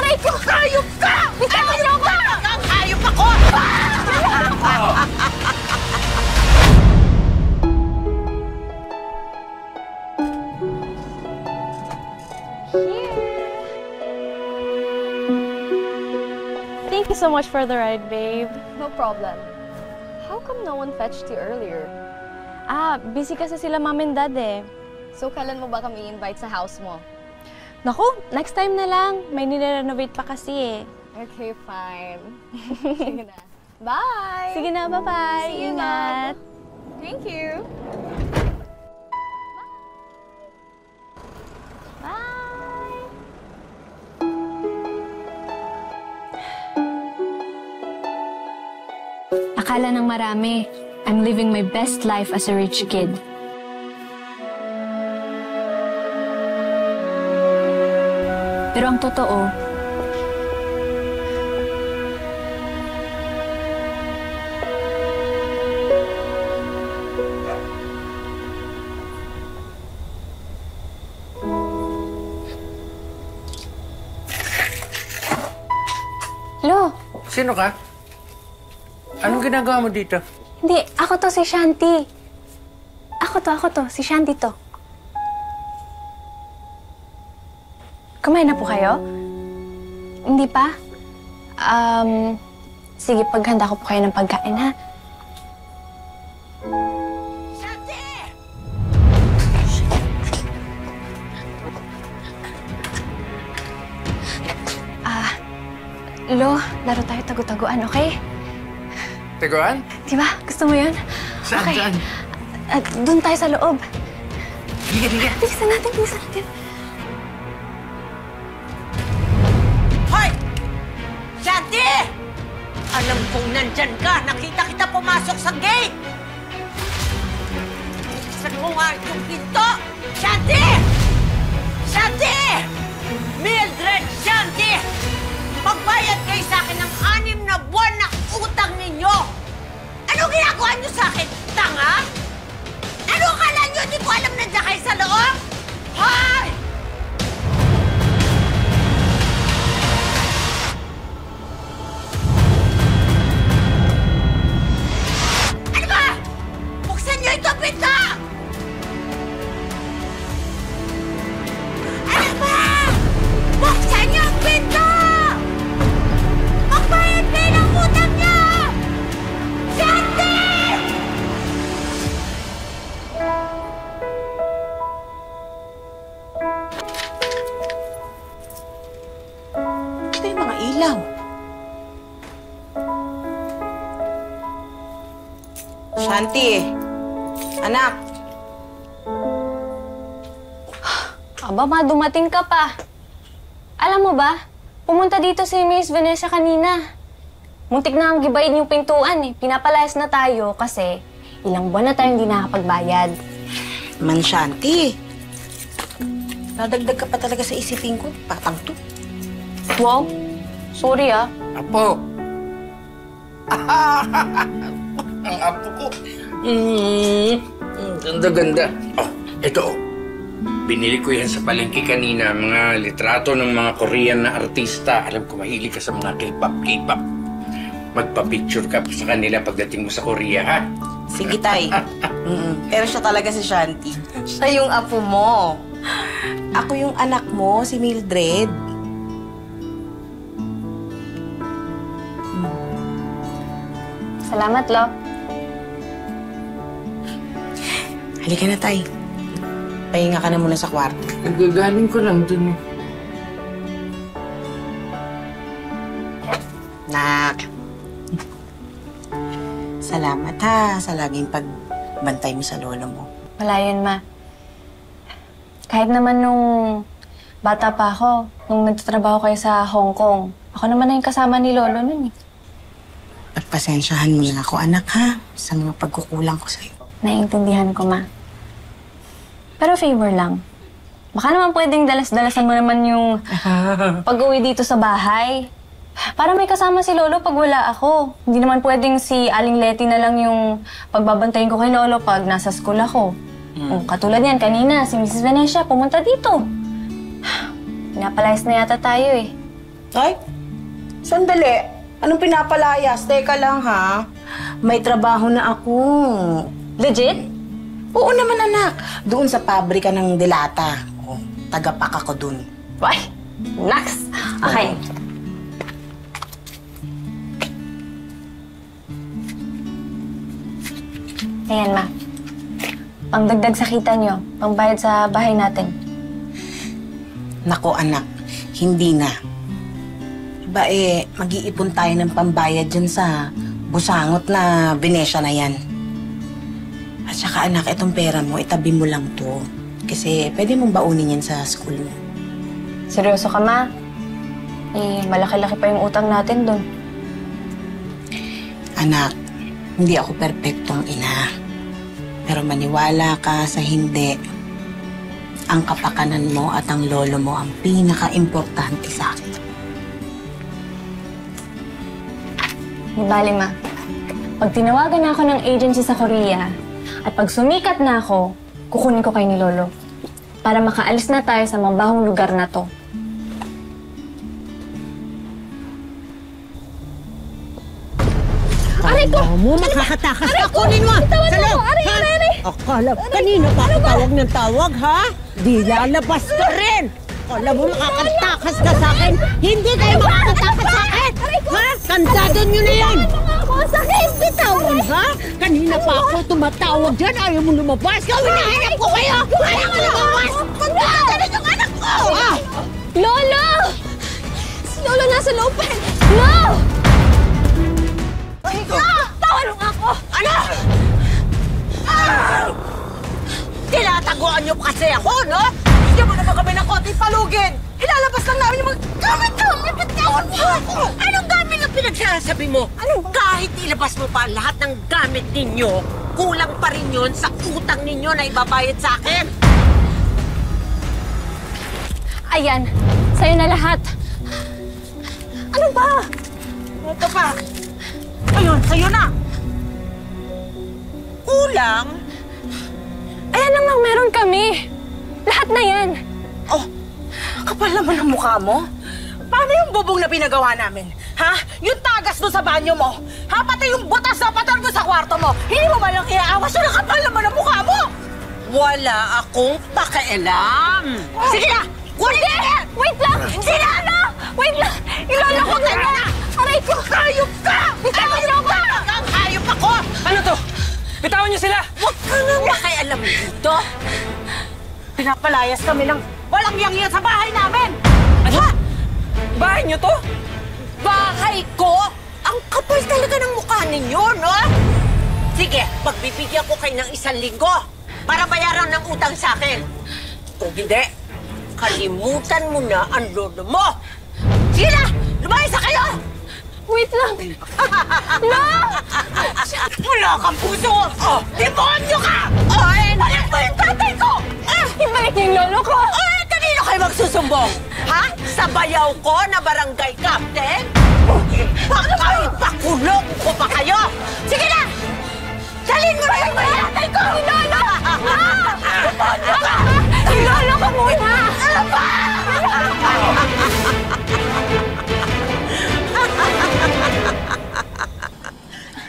aray ko! Hayop ka! Bitawan niyo ako! Ang hayop ako! Thank you so much for the ride, babe. No problem. How come no one fetched you earlier? Busy kasi sila mom and dad eh. So, kailan mo ba kami i-invite sa house mo? Naku, next time na lang. May nire-renovate pa kasi eh. Okay, fine. Sige na. Bye! Sige na, bye-bye. See you, Ingat. Thank you. Bye! Akala ng marami, I'm living my best life as a rich kid. Pero ang totoo, Lo! Sino ka? Anong ginagawa mo dito? Hindi, ako to si Shanti. Ako to, si Shanti to. Kumain na po kayo? Hindi pa? Sige, paghanda ko po kayo ng pagkain, ha? Shanti! Lo, laro tayo tagu-taguan, okay? Taguan? Di ba? Gusto mo yun? Saan, Okay. saan? Doon tayo sa loob. Liga. Bilisan natin. Hoy! Shanti! Alam kong nandyan ka. Nakita kita pumasok sa gate. Buksan mo nga yung pinto! Shanti! Shanti! Mildred Shanti! Magbayad kayo sa akin ng 6 na buwan na utang ninyo! Ano ginagawa niyo sa akin? Tanga? Ano akala niyo? Hindi ko alam nandiyan kayo sa loob? Hoy! Ano ba? Buksan niyo ito, pinto! Ano ba? Buksan niyo ang pinto! Magbayad kayo ng utang niyo! Shanti! Ito yung mga ilaw. Shanti, anak. Aba, dumating ka pa. Alam mo ba, pumunta dito si Miss Vanessa kanina. Muntik na ang gibayin yung pintuan eh. Pinapalayas na tayo kasi ilang buwan na tayong hindi nakakapagbayad. Man, Shanti. Nadagdag ka pa talaga sa isipin ko. Patang to. Wow, sorry ah. Apo. Ang apo ko. Ganda-ganda. Oh, ito oh. Binili ko yan sa palengke kanina. Mga litrato ng mga Korean na artista. Alam ko, mahilig ka sa mga K-pop. Magpa-picture ka sa kanila pagdating mo sa Korea, ha? Sige, tay. Pero siya talaga si Shanti. Siya yung apo mo. Ako yung anak mo, si Mildred. Salamat, Lo. Halika na, tay. Pahinga ka na muna sa kwarto. Nagagaling ko lang dun. Nak. Salamat ha sa laging pagbantay mo sa lolo mo. Wala yun, Ma. Kahit naman nung bata pa ako, nung nagtatrabaho kayo sa Hong Kong, ako naman na yung kasama ni Lolo nun eh. Pagpasensyahan mo na ako, anak ha, sa mga pagkukulang ko sa'yo. Naiintindihan ko, Ma. Pero favor lang. Baka naman pwedeng dalas-dalasan mo naman yung pag-uwi dito sa bahay. Para may kasama si Lolo pag wala ako. Hindi naman pwedeng si Aling Letty na lang yung pagbabantayin ko kay Lolo pag nasa school ako. Katulad yan, kanina, si Mrs. Venecia pumunta dito. Pinapalayas na yata tayo eh. Ay, sandali. Anong pinapalayas? Teka lang, ha? May trabaho na ako. Legit? Oo naman, anak. Doon sa pabrika ng Delata. Oh, tagapak ako dun. Why? Nax! Okay. Ayan, ma. Pangdagdag sa kita nyo, pangbayad sa bahay natin. Nako, anak. Hindi na. Iba mag-iipon tayo ng pambayad dyan sa busangot na Venecia na yan. At saka, anak, itong pera mo, itabi mo lang to. Kasi pwede mong baunin yan sa school mo. Seryoso ka, ma? Malaki-laki pa yung utang natin dun. Anak, hindi ako perpektong ina. Pero maniwala ka sa hindi, ang kapakanan mo at ang lolo mo ang pinaka-importante sa akin. Di bali, ma. Pag tinawagan na ako ng agency sa Korea, at pag sumikat na ako, kukunin ko kayo ni Lolo. Para makaalis na tayo sa mabahong lugar na to. Aray ko! Mo, makakatakas ka! Kunin mo! Bitawan mo! Aray! Akala, kanina pa ako tawag ng tawag, ha? Di lalabas ka rin! Akala mo, makakatakas ka sa akin! Hindi kayo makakatakas sa akin! Ha? Kandado nyo na yan! Sakit! Bitawan, ha? Kanina pa ako tumatawag dyan! Ayaw mo lumabas! Gawin na hanap ko kayo! Ayaw mo lumabas! Kandado yung anak ko! Lolo! Si Lolo nasa loob pa! No! Tawan mo nga ako! Ano? Tinataguan niyo pa kasi ako, no? Hindi mo naman kami ng konting palugin! Ilalabas lang namin yung mga gamit ko! Bitawan mo ako! Anong gamit ang pinagsasabi mo? Kahit ilabas mo pa lahat ng gamit ninyo, kulang pa rin yun sa utang ninyo na ibabayad sa akin! Ayan, sa'yo na lahat. Ano ba? Ito pa! Ayun, sa'yo na! Kulang? Ayan lang lang meron kami. Lahat na yan. Oh, kapal naman ang mukha mo. Paano yung bubong na pinagawa namin? Ha? Yung tagas doon sa banyo mo? Ha? Pati yung butas na patol mo sa kwarto mo? Hindi mo ba lang iaawas? Yung kapal naman ang mukha mo! Wala akong pakialam! Sige na! Kunin na yan! Wait lang! Sige na! Ano? Wait lang! Ilolo ko na na! Aray ko! Hayop ka! Bitawan niyo ako! Ang hayop ako! Ano to? Bitawan niyo sila! Huwag ka na makialam dito! Pinapalayas kami ng walang yang-yang sa bahay namin! Ano? Bahay niyo to? Bahay ko? Ang kapal talaga ng mukha ninyo, no? Sige, pagbibigyan ko kayo ng 1 linggo para bayaran ng utang sa akin. Kung hindi, kalimutan mo na ang lolo mo! Sige na! Lumayas na kayo! Wait lang! No! Wala kang puso! Oh, demonyo ka! Oh, balik mo yung tatay ko! Ibalik niyo yung lolo ko! Kanino kayo magsusumbong? Ha? Sa bayaw ko na barangay captain? Pakulong ko pa kayo! Sige na! Salin mo na yung tatay ko! Si Lolo! Demonyo ka! Si lolo ko muna! Ano ba?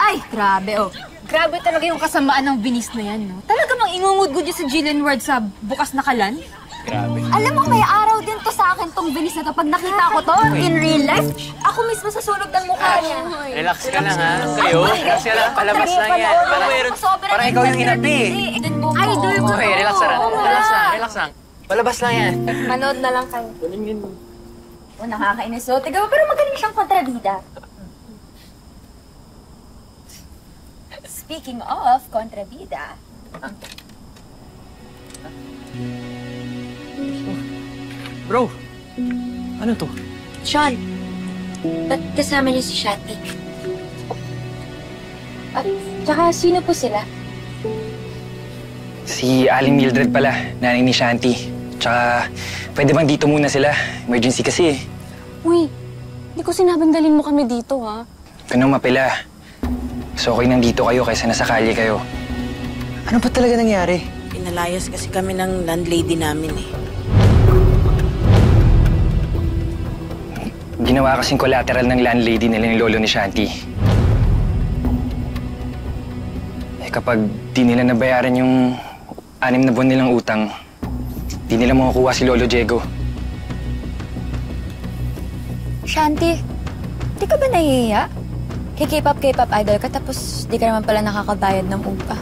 Ay, grabe oh. Grabe talaga yung kasamaan ng binis na yan, no? Talaga mang ingungudgod yung sa Jillian Ward sa bukas na kalan? Grabe. Alam mo, may araw din to sa akin tong binis na to. Pag nakita ko to in real life, ako mismo sa sunog ng mukha niya. Relax ka lang, ha? Kayo, relax ka lang. Palabas lang yan. Parang ikaw yung inapi. Idol ko. Okay, relax lang. Relax lang, relax lang. Palabas lang yan. Manood na lang kayo. Oh, nakakainis. So, tiga pero magaling siyang kontrabida. Speaking of kontrabida, Bro, ano to? Sean, ba't kasama niyo si Shati? at tsaka sino po sila? Si Aling Mildred pala, nanay ni Shanti. Tsaka, pwede bang dito muna sila? Emergency kasi eh. Uy, hindi ko sinabing dalhin mo kami dito, ha? Ganun mapila. So, okay nandito kayo kaysa nasa kalye kayo. Ano ba talaga nangyari? Pinalayas kasi kami ng landlady namin eh. Ginawa kasing collateral ng landlady nila ni lolo ni Shanti. Kapag di nila nabayaran yung 6 na buwan nilang utang, di nila makukuha si Lolo Diego. Shanti, di ka ba nahihiya? K-pop idol ka tapos di ka naman pala nakakabayad ng upa.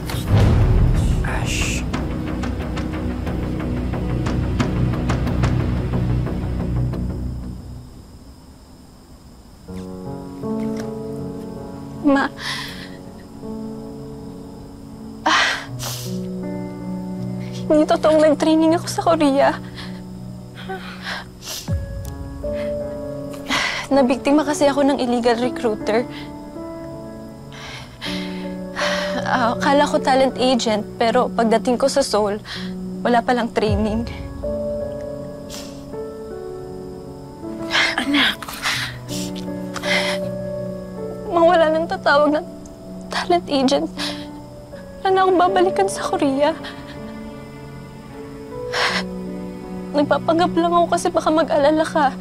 Ash. Ma, hindi totoong nag-training ako sa Korea. Nabiktima kasi ako ng illegal recruiter. Akala ko talent agent, pero pagdating ko sa Seoul, wala palang training. Anak. Mawala nang tatawag ng talent agent. Wala na akong babalikan sa Korea. Nagpapanggap lang ako kasi baka mag-alala ka.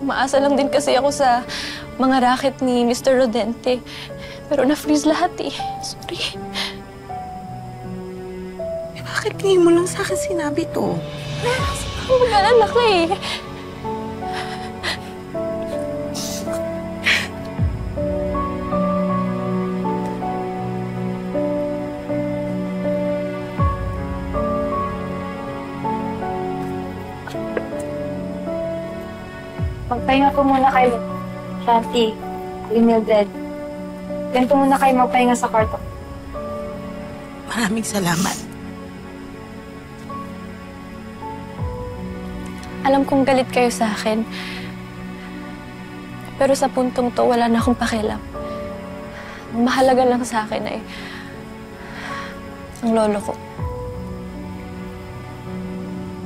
Maasa lang din kasi ako sa mga racket ni Mr. Rodente. Pero na-freeze lahat eh. Sorry. Bakit ngayon mo lang sa akin sinabi to? Mag-alala ka eh. Magpahinga po muna kayo, Shanti, Mildred. Ganito muna kayo magpahinga sa kwarto. Maraming salamat. Alam kong galit kayo sa akin. Pero sa puntong to, wala na akong pakialam. Ang mahalaga lang sa akin ay ang lolo ko.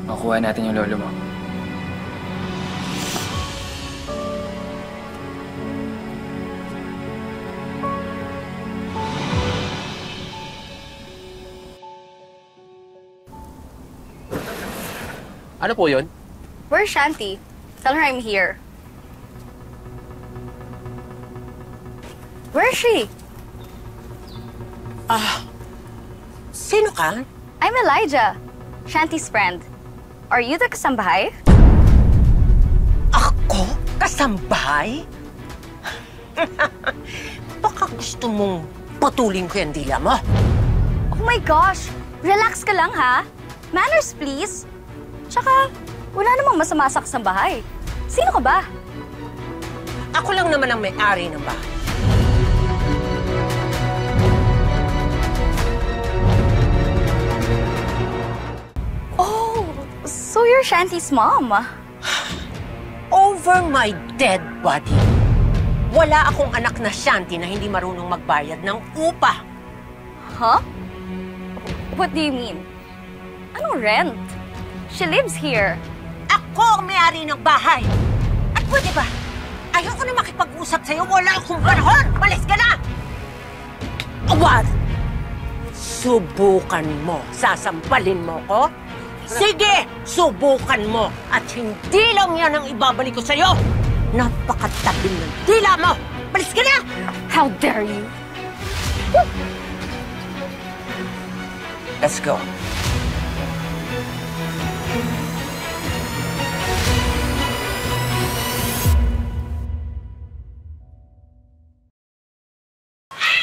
Makuha natin yung lolo mo. Ano po yun? Where's Shanti? Tell her I'm here. Where is she? Sino ka? I'm Elijah, Shanti's friend. Are you the kasambahay? Ako? Kasambahay? Baka gusto mong putulin ko yung dila mo. Oh my gosh! Relax ka lang, ha? Manners, please! Tsaka, wala namang masama sa kasambahay. Sino ka ba? Ako lang naman ang may-ari ng bahay. Oh, so you're Shanti's mom. Over my dead body. Wala akong anak na Shanti na hindi marunong magbayad ng upa. Huh? What do you mean? Anong rent? She lives here. Ako ang may-ari ng bahay. At pwede ba? Ayoko na makipag-usap sa'yo. Wala akong panahon. Malis ka na! Awad! Subukan mo. Sasampalin mo ko? Sige! Subukan mo. At hindi lang yan ang ibabalik ko sa'yo. Napakatabing ng dila mo. Malis ka na! How dare you? Let's go.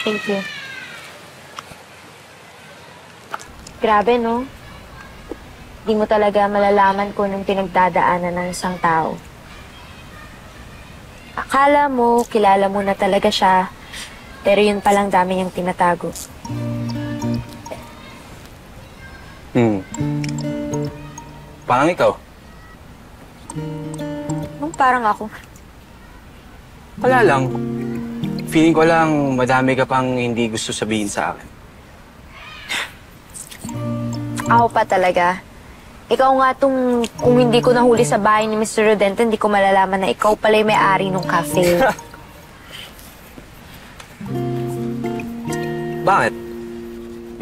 Thank you. Grabe, no? Di mo talaga malalaman kung anong pinagdadaanan ng isang tao. Akala mo, kilala mo na talaga siya, pero yun palang dami niyang tinatago. Parang ikaw. Parang ako. Wala lang. Feeling ko lang madami ka pang hindi gusto sabihin sa akin. Ako pa talaga. Ikaw nga kung hindi ko nahuli sa bahay ni Mr. Rodente, hindi ko malalaman na ikaw pala yung may-ari ng cafe. Bakit?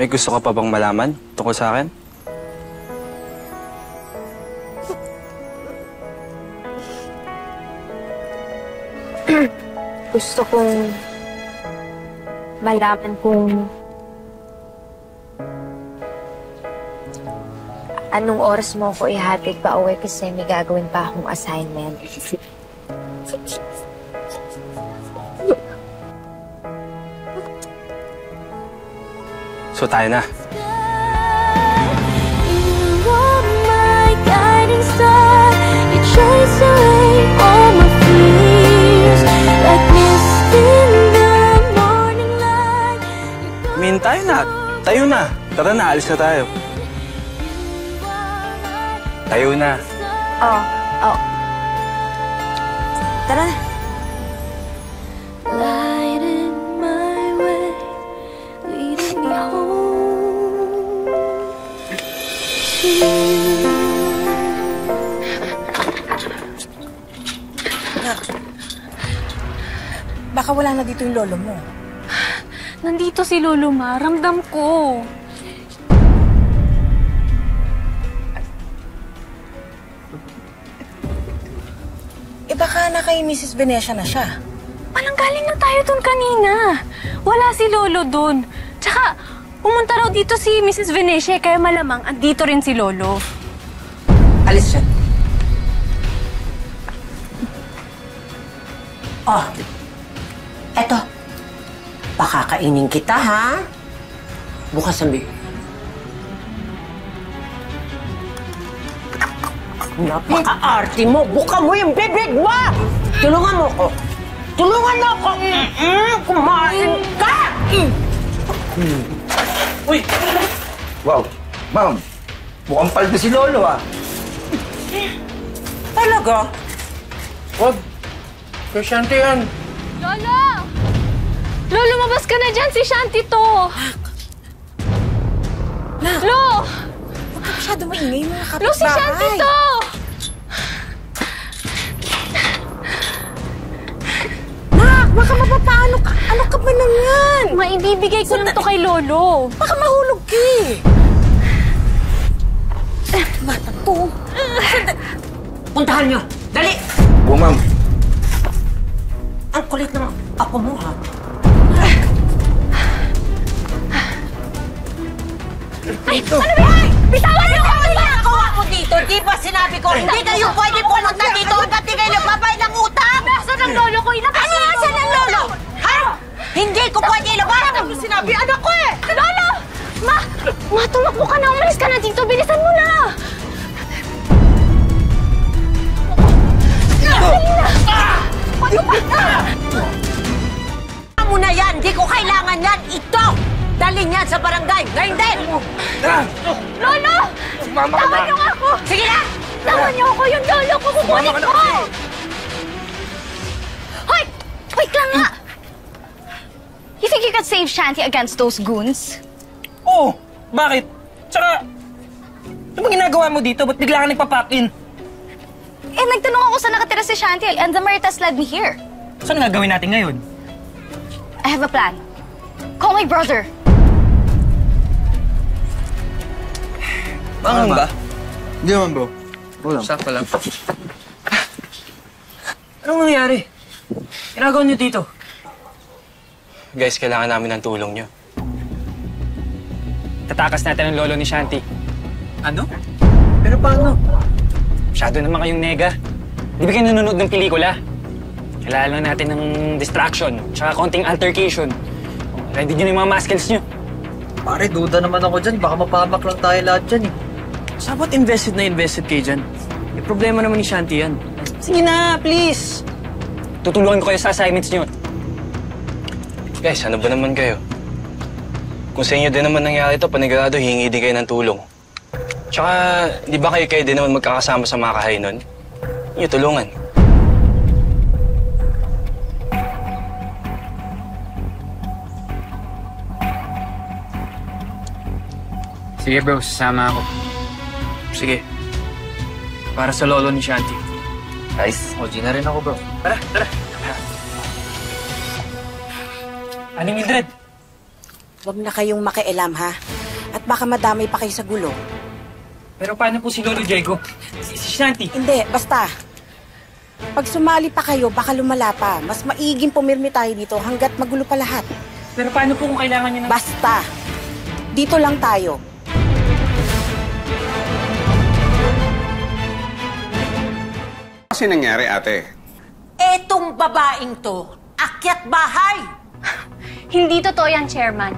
May gusto ka pa bang malaman tungkol sa akin? gusto kong malaman kung anong oras mo ako ihatid pa uwi kasi may gagawin pa akong assignment. So tayo na. Min, tayo na. Tayo na. Tara na, alis na tayo. Tayo na. Oh. Tara na. Baka wala na dito yung lolo mo. Nandito si Lolo, Ma. Ramdam ko. Baka na kay Mrs. Venecia na siya. Palanggaling na tayo dun kanina. Wala si Lolo dun. Tsaka, pumunta raw dito si Mrs. Venecia, kaya malamang andito rin si Lolo. Alis siya. Oh, eto. Pakakainin kita, ha? Bukas ang bibig. Napaka-arte mo! Buka mo yung bibig mo! Tulungan mo ko! Tulungan mo ko! Kumain ka! Uy! Wow! Ma'am, mukhang paldo si Lolo, ah. Talaga? Wag! Kay Shanti yan. Lolo! Lolo, lumabas ka na dyan! Si Shanti to! Lo! Huwag ka masyado maingay mga kapitbahay. Lo, si Shanti to! Nak! Baka mapapaano ka? Ano ka ba nang yan? Maibibigay ko lang to kay Lolo. Baka mahulog ka eh. Bata to. Puntahan nyo! Dali! Oo, ma'am. Ang kulit ng apo mo, ha? Ay, ano ba? Bitawan niyo ako! Ginagawa ko dito. Di ba sinabi ko, hindi kayo pwede pumunta dito hanggat di kayo nagbabayad ng utang? Nasaan ang Lolo ko? Ilabas Ano yan? Saan ang lolo? Ha? Hindi ko pwede ilabas! Ano sinabi? Anak ko eh! Lolo! Ma, tumakbo ka na. Umalis ka na dito. Bilisan mo na. Mo na yan! Di ko kailangan yan! Ito! Dalhin yan sa barangay! Ngayon din! Lolo! Tawan niyo nga ako! Sige na! Tawan niyo ako! Yung Lolo ko! Kukunin ko! Hoy! Wait lang nga! You think you could save Shanti against those goons? Oo! Bakit? Tsaka, ano ba ginagawa mo dito? Ba't bigla ka nagpa-pop-in? Eh, nagtanong ako saan nakatira si Shanti and the Maritas led me here. Saan gagawin natin ngayon? I have a plan. Call my brother. Bakit ba? Hindi naman, bro. Wala. Sakto lang. Anong nangyari? Ginagawa niyo dito? Guys, kailangan namin ng tulong nyo. Tatakas natin ang lolo ni Shanti. Ano? Pero paano? Masyado naman kayong nega. Di ba kayo nanonood ng pelikula? Kailangan lang natin ng distraction, tsaka konting altercation. Ready nyo na yung mga muscles nyo. Pare, duda naman ako dyan. Baka mapahamak lang tayo lahat dyan eh. Sabat invested kayo dyan. May problema naman ni Shanti yan. Sige na, please! Tutulungan ko kayo sa assignments nyo. Guys, ano ba naman kayo? Kung sa inyo din naman nangyari ito, panigurado, hingi din kayo ng tulong. Tsaka, di ba kayo din naman magkakasama sa mga kahay nun? Inyo tulungan. Sige bro, sasama ako. Sige. Para sa lolo ni Shanti. Guys, OG na rin ako bro. Tara, tara. Aling Mildred. Huwag na kayong makialam, ha? At baka madamay pa kayo sa gulo. Pero paano po si Lolo Diego? Si Shanti? Hindi, basta. Pag sumali pa kayo, baka lumala pa. Mas maiging pumirmi tayo dito hanggat magulo pa lahat. Pero paano po kung kailangan niyo ng... Basta, dito lang tayo. Kasi nangyari, ate? Etong babaeng to, akyat bahay! Hindi totoo yan, Chairman.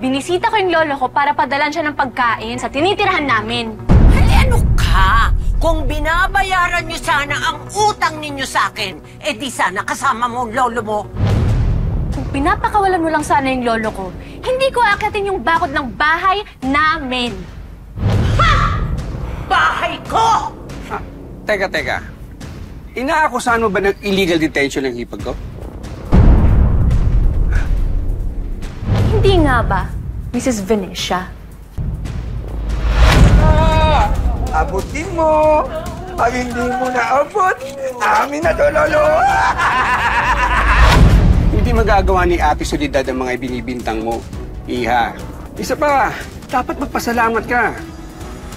Binisita ko yung lolo ko para padalan siya ng pagkain sa tinitirahan namin. Ay, ano ka? Kung binabayaran niyo sana ang utang ninyo sa akin, eh di sana kasama mo ang lolo mo. Kung pinapakawalan mo lang sana yung lolo ko, hindi ko aakyatin yung bakod ng bahay namin. Ha! Bahay ko! Teka. Inaakusahan mo ba ng illegal detention ng hipag ko? Hindi nga ba, Mrs. Venetia? Abutin mo! Pag hindi mo naabot, amin na to, lolo! Hindi magagawa ni Ate Soledad ang mga ibinibintang mo, Iha. Isa pa, dapat magpasalamat ka.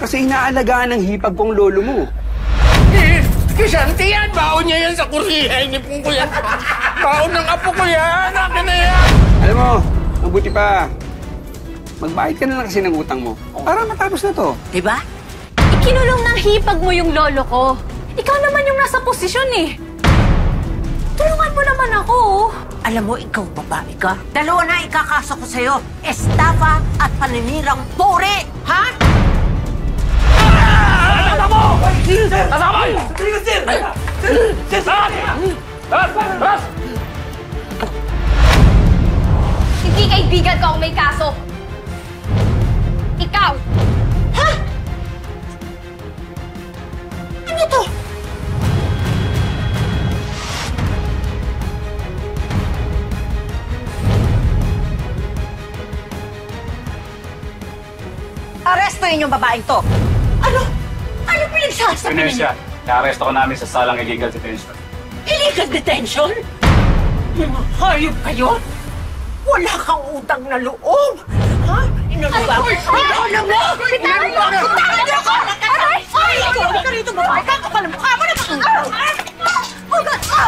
Kasi inaalagaan ng hipag kong lolo mo. Kisanti yan! Baon niya yan sa kursiya. Inipon ko yan. Baon ng apo ko yan. Akin na yan. Alam mo, mabuti pa. Magbayad ka na lang kasi ng utang mo. Para matapos na to. Diba? Ikinulong ng hipag mo yung lolo ko. Ikaw naman yung nasa posisyon eh. Tulungan mo naman ako. Alam mo, ikaw babae ka. Dalawa na ikakaso ko sa'yo. Estafa at paninirang puri. Ha? Hindi kaibigan ko ang may kaso. Ikaw! Ha? Ano to? Arestuhin yung babaeng to. Ano? Ano pinagsasabi ninyo? Venetia, i-aresto ko namin sa salang illegal detention. Illegal detention? Mga hayop kayo? Wala kang utang na loob! Ha? Inalaga ko! Alam mo! Bitawan mo! Bitawan niyo ako! Aray! Ay! Huwag ka rito, babae! Kakapal ang mukha mo na baka! Huwag ka!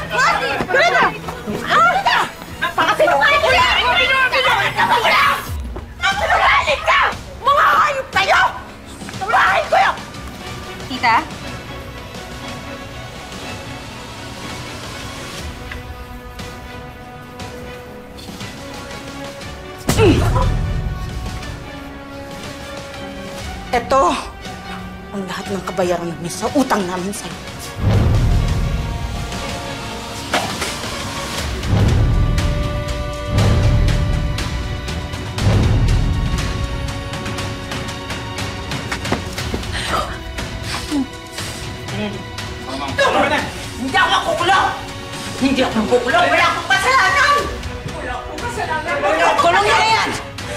Mati! Brenda! Brenda! Napakasinungaling ko yan! Sinungaling ka! Mga hayop kayo! Bahay ko yun! Tita? Eto, ang lahat ng kabayaran namin sa utang namin sa'yo. Hindi ako kukulong! Hindi ako kukulong! Wala akong kasalanan! Wala akong kasalanan! Kulong niya yan!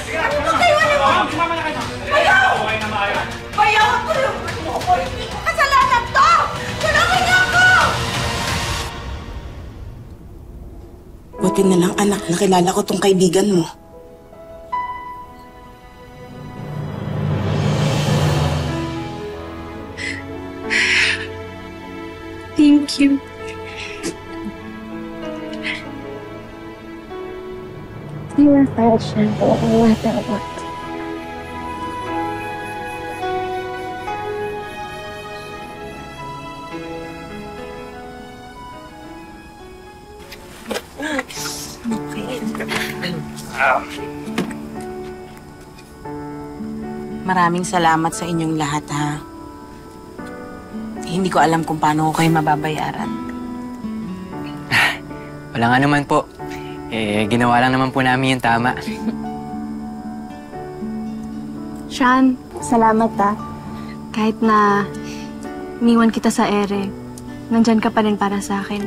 Ano kayo? Bayaw! Bayaw ang kulong mo ako! Hindi ko kasalanan to! Kulongin niyo ako! Buti na lang anak, nakilala ko tong kaibigan mo. Thank you. You were proud, Shanto, no matter what. Maraming salamat sa inyong lahat, ha? Hindi ko alam kung paano ko kayo mababayaran. Wala nga naman po. Ginawa lang naman po namin yung tama. Sean, salamat Kahit na iniwan kita sa ere, nandyan ka pa rin para sa akin.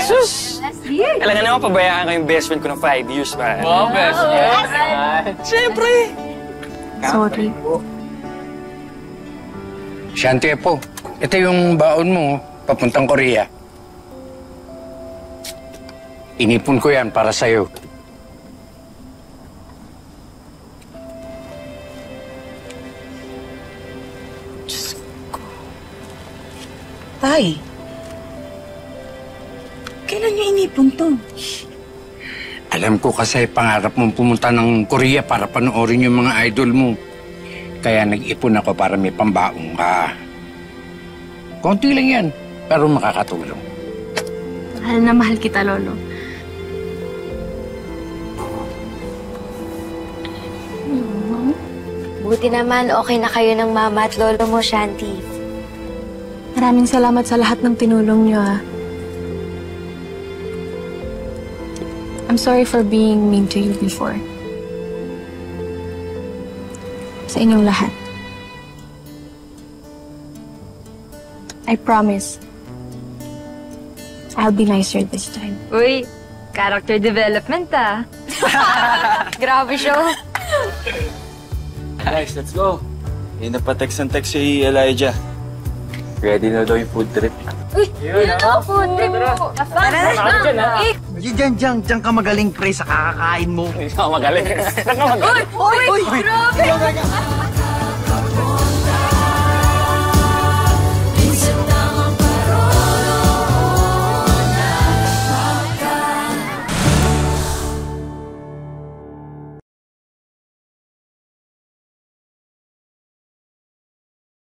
Sus! Kailangan naman pabayaan ko yung best friend ko ng 5 years ba? Oo, best friend. Siyempre! Sorry. Shanti po, ito yung baon mo papuntang Korea. Inipon ko yan para sa'yo. Tay, kailan niyo inipon to? Alam ko kasi pangarap mong pumunta ng Korea para panoorin yung mga idol mo. Kaya nag-ipon ako para may pambaong ka. Konti lang yan, pero makakatulong. Mahal na mahal kita, Lolo. Buti naman okay na kayo ng mama at lolo mo, Shanti. Maraming salamat sa lahat ng tinulong niyo, ha. I'm sorry for being mean to you before. Sa inyong lahat. I promise, I'll be nicer this time. Uy, character development ah. Grabe siya. Guys, let's go. Hindi na pa text ang text si Elijah. Ready na daw yung food trip. Uy, yun na food trip mo. Tara na. Diyan ka magaling, pre, sa kakakain mo. Hindi ka magaling. Uy, grabe.